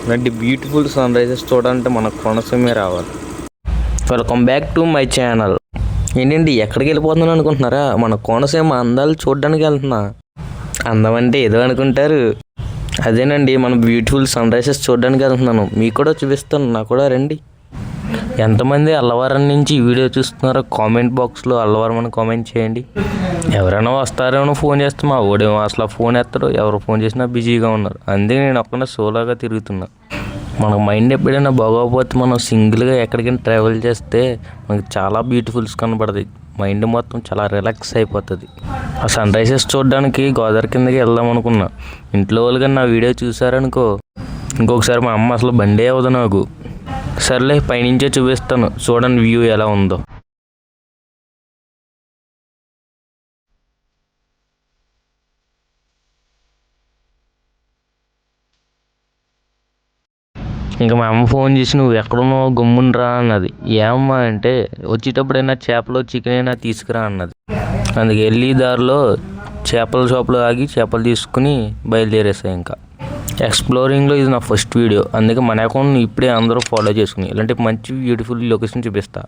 ఇలాంటి beautiful sun rises చూడాలంటే మన కోనసీమే రావాలి. Welcome back to my channel. ఏంటండి ఎక్కడికి వెళ్ళిపోతున్నాను అనుకుంటున్నారా? మన కోనసీమ అందాలు చూడడానికి వెళ్తున్నా. అందం అంటే ఏదో అనుకుంటారు, అదేనండి మన బ్యూటిఫుల్ సన్ రైజెస్ చూడడానికి వెళ్తున్నాను. మీకు కూడా చూపిస్తాను, నాకు కూడా రండి. ఎంతమంది అల్లవరం నుంచి ఈ వీడియో చూస్తున్నారో కామెంట్ బాక్స్లో అల్లవరం అని కామెంట్ చేయండి. ఎవరైనా వస్తారేమో ఫోన్ చేస్తే మా ఓడేమో అసలు ఫోన్ ఎత్తరు, ఎవరు ఫోన్ చేసినా బిజీగా ఉన్నారు. అందుకే నేను ఒక్కనే సోలోగా తిరుగుతున్నా. మనకు మైండ్ ఎప్పుడైనా బాగోకపోతే మనం సింగిల్గా ఎక్కడికైనా ట్రావెల్ చేస్తే మనకు చాలా బ్యూటిఫుల్స్ కనబడతాయి. మైండ్ మొత్తం చాలా రిలాక్స్ అయిపోతుంది. ఆ సన్ రైజెస్ చూడడానికి గోదావరి కిందకి వెళ్దాం అనుకున్నా. ఇంట్లో వాళ్ళు కానీ నా వీడియో చూసారనుకో ఇంకొకసారి మా అమ్మ అసలు బండే అవ్వదు నాకు. సర్లే పైనుంచే చూపిస్తాను, చూడండి వ్యూ ఎలా ఉందో. ఇంకా మా అమ్మ ఫోన్ చేసి నువ్వు ఎక్కడున్నావు గమ్మునరా అన్నది. ఏమమ్మా అంటే వచ్చేటప్పుడైనా చేపలు చికెన్ అయినా తీసుకురా అన్నది. అందుకు వెళ్ళి దారిలో చేపల షాప్లో ఆగి చేపలు తీసుకుని బయలుదేరేసాయి. ఇంకా ఎక్స్ప్లోరింగ్లో ఇది నా ఫస్ట్ వీడియో, అందుకే మన అకౌంట్ని ఇప్పుడే అందరూ ఫాలో చేసుకుని ఇలాంటి మంచి బ్యూటిఫుల్ లొకేషన్ చూపిస్తా.